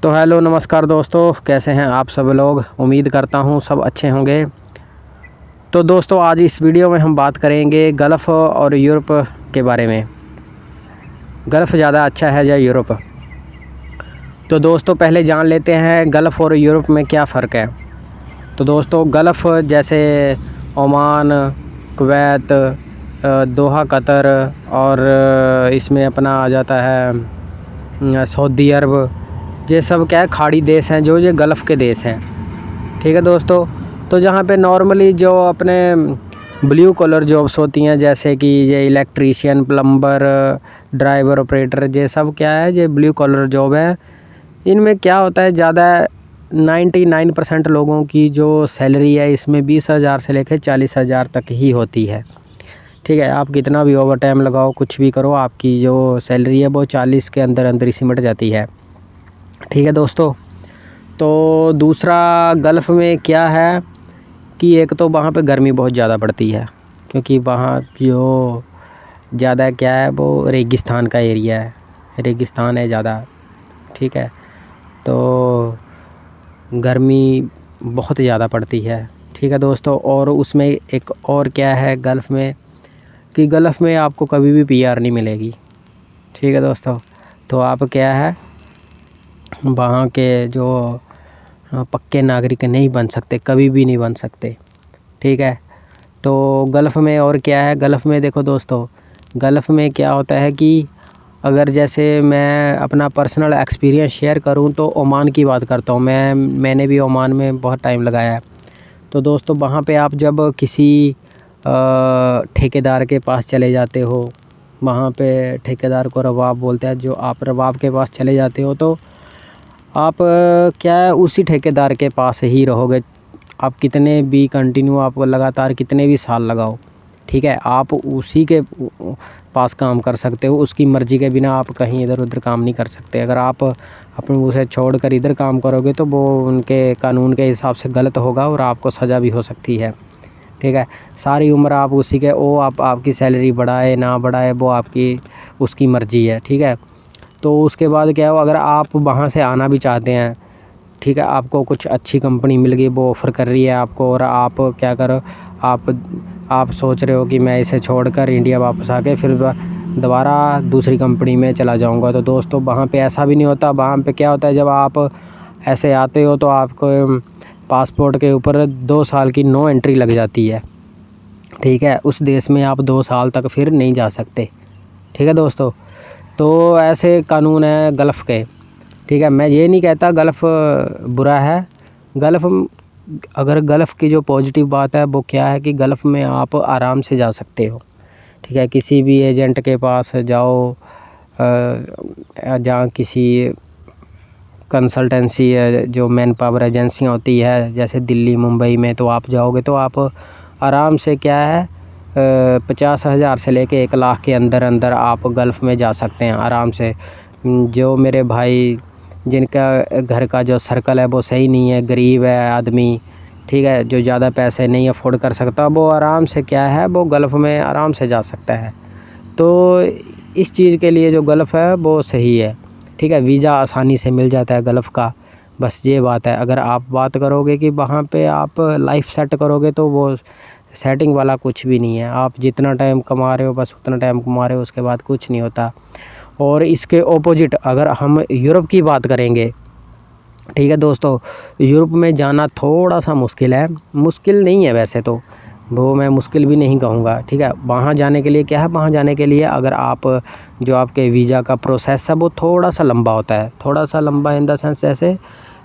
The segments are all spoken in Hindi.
तो हेलो नमस्कार दोस्तों, कैसे हैं आप सब लोग। उम्मीद करता हूं सब अच्छे होंगे। तो दोस्तों आज इस वीडियो में हम बात करेंगे गल्फ़ और यूरोप के बारे में। गल्फ़ ज़्यादा अच्छा है या यूरोप। तो दोस्तों पहले जान लेते हैं गल्फ़ और यूरोप में क्या फ़र्क है। तो दोस्तों गल्फ़ जैसे ओमान, कुवैत, दोहा कतर और इसमें अपना आ जाता है सऊदी अरब, ये सब क्या है खाड़ी देश हैं, जो ये गल्फ़ के देश हैं। ठीक है दोस्तों। तो जहाँ पे नॉर्मली जो अपने ब्लू कॉलर जॉब्स होती हैं, जैसे कि ये इलेक्ट्रीशियन, प्लम्बर, ड्राइवर, ऑपरेटर, ये सब क्या है, ये ब्लू कॉलर जॉब है। इनमें क्या होता है, ज़्यादा 99% लोगों की जो सैलरी है इसमें 20,000 से लेकर 40,000 तक ही होती है। ठीक है, आप कितना भी ओवर टाइम लगाओ, कुछ भी करो, आपकी जो सैलरी है वो 40 के अंदर अंदर ही सिमट जाती है। ठीक है दोस्तों। तो दूसरा गल्फ़ में क्या है कि एक तो वहाँ पे गर्मी बहुत ज़्यादा पड़ती है, क्योंकि वहाँ जो ज़्यादा क्या है वो रेगिस्तान का एरिया है, रेगिस्तान है ज़्यादा। ठीक है, तो गर्मी बहुत ज़्यादा पड़ती है। ठीक है दोस्तों। और उसमें एक और क्या है गल्फ़ में कि गल्फ़ में आपको कभी भी पीआर नहीं मिलेगी। ठीक है दोस्तों। तो आप क्या है वहाँ के जो पक्के नागरिक नहीं बन सकते, कभी भी नहीं बन सकते। ठीक है। तो गल्फ़ में और क्या है, गल्फ़ में देखो दोस्तों, गल्फ़ में क्या होता है कि अगर जैसे मैं अपना पर्सनल एक्सपीरियंस शेयर करूं तो ओमान की बात करता हूं। मैंने भी ओमान में बहुत टाइम लगाया है। तो दोस्तों वहाँ पे आप जब किसी ठेकेदार के पास चले जाते हो, वहाँ पे ठेकेदार को रवाब बोलते हैं, जो आप रवाब के पास चले जाते हो तो आप क्या है उसी ठेकेदार के पास ही रहोगे। आप कितने भी कंटिन्यू, आप लगातार कितने भी साल लगाओ, ठीक है, आप उसी के पास काम कर सकते हो। उसकी मर्ज़ी के बिना आप कहीं इधर उधर काम नहीं कर सकते। अगर आप अपने उसे छोड़कर इधर काम करोगे तो वो उनके कानून के हिसाब से गलत होगा और आपको सज़ा भी हो सकती है। ठीक है, सारी उम्र आप उसी के आपकी सैलरी बढ़ाए ना बढ़ाए वो आपकी उसकी मर्ज़ी है। ठीक है। तो उसके बाद क्या हो, अगर आप वहाँ से आना भी चाहते हैं, ठीक है, आपको कुछ अच्छी कंपनी मिल गई, वो ऑफ़र कर रही है आपको, और आप क्या करो, आप सोच रहे हो कि मैं इसे छोड़कर इंडिया वापस आके फिर दोबारा दूसरी कंपनी में चला जाऊंगा। तो दोस्तों वहाँ पे ऐसा भी नहीं होता। वहाँ पे क्या होता है, जब आप ऐसे आते हो तो आपको पासपोर्ट के ऊपर 2 साल की नो एंट्री लग जाती है। ठीक है, उस देश में आप 2 साल तक फिर नहीं जा सकते। ठीक है दोस्तों। तो ऐसे कानून है गल्फ़ के। ठीक है, मैं ये नहीं कहता गल्फ़ बुरा है। गल्फ़, अगर गल्फ़ की जो पॉजिटिव बात है वो क्या है कि गल्फ़ में आप आराम से जा सकते हो। ठीक है, किसी भी एजेंट के पास जाओ, जहाँ किसी कंसल्टेंसी है, जो मैन पावर एजेंसियाँ होती है जैसे दिल्ली मुंबई में, तो आप जाओगे तो आप आराम से क्या है 50,000 से लेके 1 लाख के अंदर अंदर आप गल्फ़ में जा सकते हैं आराम से। जो मेरे भाई जिनका घर का जो सर्कल है वो सही नहीं है, गरीब है आदमी, ठीक है, जो ज़्यादा पैसे नहीं अफोर्ड कर सकता, वो आराम से क्या है वो गल्फ़ में आराम से जा सकता है। तो इस चीज़ के लिए जो गल्फ़ है वो सही है। ठीक है, वीज़ा आसानी से मिल जाता है गल्फ़ का, बस ये बात है। अगर आप बात करोगे कि वहाँ पे आप लाइफ सेट करोगे तो वो सेटिंग वाला कुछ भी नहीं है। आप जितना टाइम कमा रहे हो बस उतना टाइम कमा रहे हो, उसके बाद कुछ नहीं होता। और इसके ऑपोजिट अगर हम यूरोप की बात करेंगे, ठीक है दोस्तों, यूरोप में जाना थोड़ा सा मुश्किल है। मुश्किल नहीं है वैसे तो, वो मैं मुश्किल भी नहीं कहूँगा। ठीक है, वहाँ जाने के लिए क्या है, वहाँ जाने के लिए अगर आप जो आपके वीज़ा का प्रोसेस है वो थोड़ा सा लंबा होता है। थोड़ा सा लंबा इन द सेंस जैसे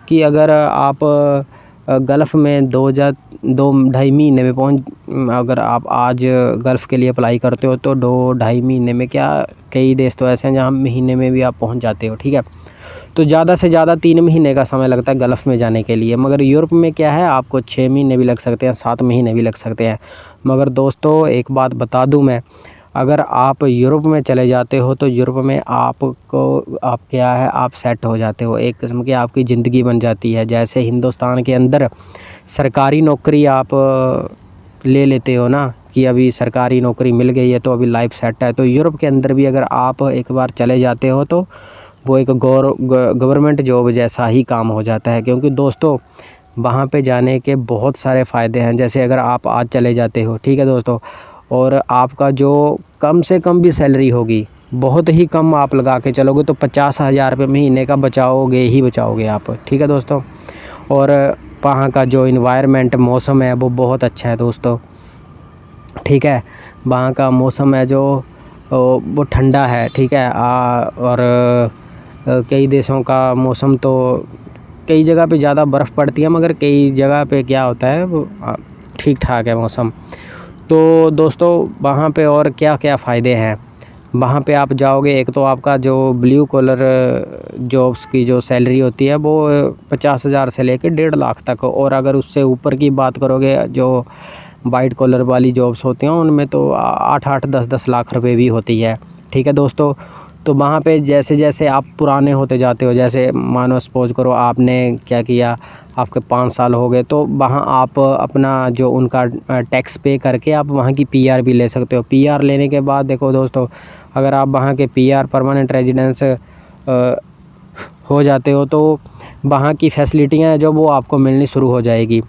कि अगर आप गल्फ़ में 2-2.5 महीने में अगर आप आज गल्फ़ के लिए अप्लाई करते हो तो 2-2.5 महीने में, क्या कई देश तो ऐसे हैं जहाँ महीने में भी आप पहुँच जाते हो। ठीक है, तो ज़्यादा से ज़्यादा 3 महीने का समय लगता है गल्फ़ में जाने के लिए। मगर यूरोप में क्या है, आपको 6 महीने भी लग सकते हैं, 7 महीने भी लग सकते हैं। मगर दोस्तों एक बात बता दूं मैं, अगर आप यूरोप में चले जाते हो तो यूरोप में आप क्या है, आप सेट हो जाते हो, एक किस्म की आपकी ज़िंदगी बन जाती है। जैसे हिंदुस्तान के अंदर सरकारी नौकरी आप ले लेते हो ना, कि अभी सरकारी नौकरी मिल गई है तो अभी लाइफ सेट है, तो यूरोप के अंदर भी अगर आप एक बार चले जाते हो तो वो एक गवर्नमेंट जॉब जैसा ही काम हो जाता है। क्योंकि दोस्तों वहाँ पे जाने के बहुत सारे फ़ायदे हैं। जैसे अगर आप आज चले जाते हो, ठीक है दोस्तों, और आपका जो कम से कम भी सैलरी होगी, बहुत ही कम आप लगा के चलोगे तो 50,000 रुपये महीने का बचाओगे ही बचाओगे आप, ठीक है दोस्तों। और वहाँ का जो इन्वायरमेंट मौसम है वो बहुत अच्छा है दोस्तों, ठीक है। वहाँ का मौसम है जो वो ठंडा है, ठीक है। और कई देशों का मौसम तो कई जगह पे ज़्यादा बर्फ़ पड़ती है, मगर कई जगह पे क्या होता है वो ठीक ठाक है मौसम। तो दोस्तों वहाँ पे और क्या क्या फ़ायदे हैं, वहाँ पे आप जाओगे, एक तो आपका जो ब्लू कॉलर जॉब्स की जो सैलरी होती है वो 50,000 से लेकर 1.5 लाख तक, और अगर उससे ऊपर की बात करोगे जो वाइट कॉलर वाली जॉब्स होती हैं उनमें तो 8-8, 10-10 लाख रुपए भी होती है, ठीक है दोस्तों। तो वहाँ पे जैसे जैसे आप पुराने होते जाते हो, जैसे मानो सपोज़ करो आपने क्या किया, आपके 5 साल हो गए, तो वहाँ आप अपना जो उनका टैक्स पे करके आप वहाँ की पीआर भी ले सकते हो। पीआर लेने के बाद देखो दोस्तों, अगर आप वहाँ के पीआर परमानेंट रेजिडेंस हो जाते हो तो वहाँ की फैसिलिटियाँ जो वो आपको मिलनी शुरू हो जाएगी।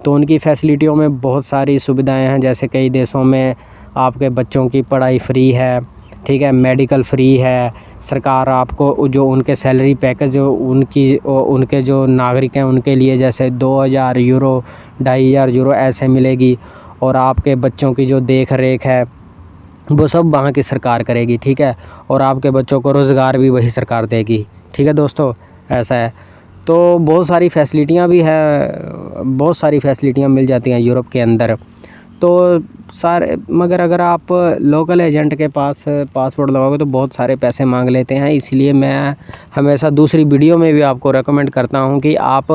तो उनकी फैसिलिटियों में बहुत सारी सुविधाएं हैं। जैसे कई देशों में आपके बच्चों की पढ़ाई फ्री है, ठीक है, मेडिकल फ्री है। सरकार आपको जो उनके सैलरी पैकेज उनके जो नागरिक हैं उनके लिए जैसे 2,000 यूरो, 2,500 यूरो ऐसे मिलेगी। और आपके बच्चों की जो देख रेख है वो सब वहाँ की सरकार करेगी, ठीक है। और आपके बच्चों को रोज़गार भी वही सरकार देगी, ठीक है दोस्तों, ऐसा है। तो बहुत सारी फैसिलिटियाँ भी है, बहुत सारी फैसिलिटियाँ मिल जाती हैं यूरोप के अंदर। तो सारे, मगर अगर आप लोकल एजेंट के पास पासपोर्ट लगाओगे तो बहुत सारे पैसे मांग लेते हैं। इसलिए मैं हमेशा दूसरी वीडियो में भी आपको रेकमेंड करता हूँ कि आप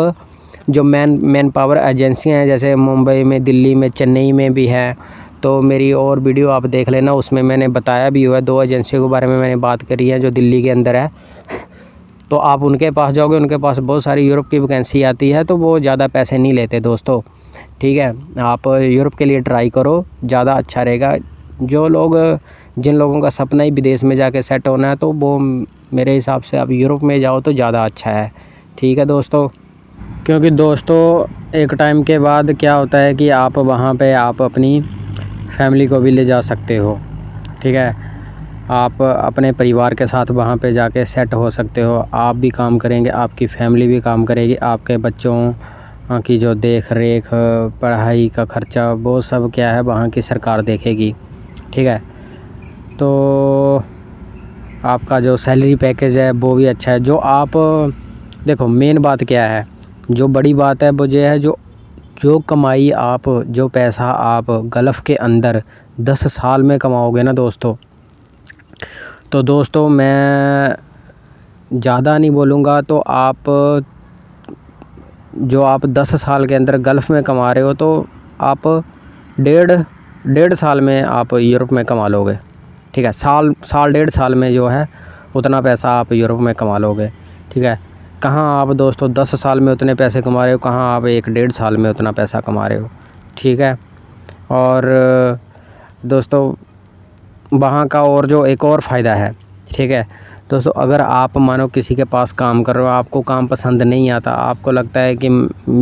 जो मैन पावर एजेंसियाँ हैं, जैसे मुंबई में, दिल्ली में, चेन्नई में भी है, तो मेरी और वीडियो आप देख लेना, उसमें मैंने बताया भी हुआ है। 2 एजेंसियों के बारे में मैंने बात करी है जो दिल्ली के अंदर है। तो आप उनके पास जाओगे, उनके पास बहुत सारी यूरोप की वैकेंसी आती है, तो वो ज़्यादा पैसे नहीं लेते दोस्तों, ठीक है। आप यूरोप के लिए ट्राई करो, ज़्यादा अच्छा रहेगा। जिन लोगों का सपना ही विदेश में जाके सेट होना है, तो वो मेरे हिसाब से आप यूरोप में जाओ तो ज़्यादा अच्छा है, ठीक है दोस्तों। क्योंकि दोस्तों एक टाइम के बाद क्या होता है कि आप वहाँ पे आप अपनी फैमिली को भी ले जा सकते हो, ठीक है। आप अपने परिवार के साथ वहाँ पे जाके सेट हो सकते हो। आप भी काम करेंगे, आपकी फैमिली भी काम करेगी, आपके बच्चों की जो देख रेख, पढ़ाई का ख़र्चा, वो सब क्या है वहाँ की सरकार देखेगी, ठीक है। तो आपका जो सैलरी पैकेज है वो भी अच्छा है। जो आप देखो, मेन बात क्या है, जो बड़ी बात है वो ये है, जो कमाई आप, जो पैसा आप गल्फ़ के अंदर 10 साल में कमाओगे ना दोस्तों, तो दोस्तों मैं ज़्यादा नहीं बोलूँगा, तो आप 10 साल के अंदर गल्फ़ में कमा रहे हो तो आप डेढ़ साल में आप यूरोप में कमा लोगे, ठीक है। साल 1.5 साल में जो है उतना पैसा आप यूरोप में कमा लोगे, ठीक है। कहाँ आप दोस्तों 10 साल में उतने पैसे कमा रहे हो, कहाँ आप 1-1.5 साल में उतना पैसा कमा रहे हो, ठीक है। और दोस्तों वहाँ का और जो एक और फ़ायदा है, ठीक है दोस्तों, अगर आप मानो किसी के पास काम कर रहे हो, आपको काम पसंद नहीं आता, आपको लगता है कि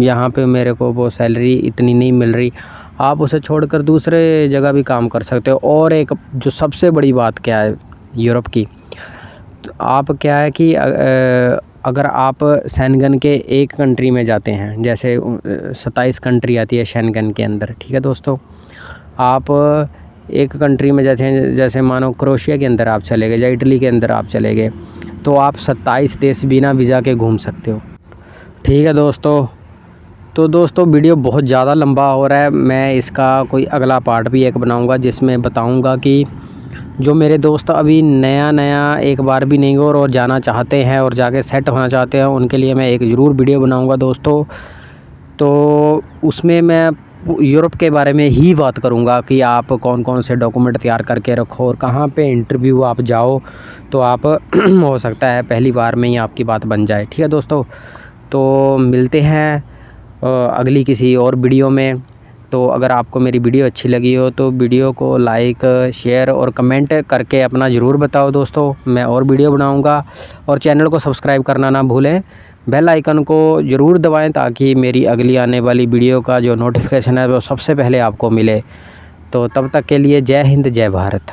यहाँ पे मेरे को वो सैलरी इतनी नहीं मिल रही, आप उसे छोड़कर दूसरे जगह भी काम कर सकते हो। और एक जो सबसे बड़ी बात क्या है यूरोप की, तो आप क्या है कि अगर आप शेंगन के एक कंट्री में जाते हैं, जैसे 27 कंट्री आती है शेंगन के अंदर, ठीक है दोस्तों, आप एक कंट्री में जैसे मानो क्रोएशिया के अंदर आप चले गए या इटली के अंदर आप चले गए, तो आप 27 देश बिना वीज़ा के घूम सकते हो, ठीक है दोस्तों। तो दोस्तों वीडियो बहुत ज़्यादा लंबा हो रहा है, मैं इसका कोई अगला पार्ट भी एक बनाऊंगा जिसमें बताऊंगा कि जो मेरे दोस्त अभी नया एक बार भी नहीं हो और जाना चाहते हैं और जाके सेट होना चाहते हैं, उनके लिए मैं एक ज़रूर वीडियो बनाऊंगा दोस्तों। तो उसमें मैं यूरोप के बारे में ही बात करूंगा कि आप कौन कौन से डॉक्यूमेंट तैयार करके रखो और कहाँ पे इंटरव्यू आप जाओ तो आप हो सकता है पहली बार में ही आपकी बात बन जाए, ठीक है दोस्तों। तो मिलते हैं अगली किसी और वीडियो में। तो अगर आपको मेरी वीडियो अच्छी लगी हो तो वीडियो को लाइक, शेयर और कमेंट करके अपना ज़रूर बताओ दोस्तों। मैं और वीडियो बनाऊंगा। और चैनल को सब्सक्राइब करना ना भूलें, बेल आइकन को ज़रूर दबाएं ताकि मेरी अगली आने वाली वीडियो का जो नोटिफिकेशन है वो सबसे पहले आपको मिले। तो तब तक के लिए जय हिंद, जय भारत।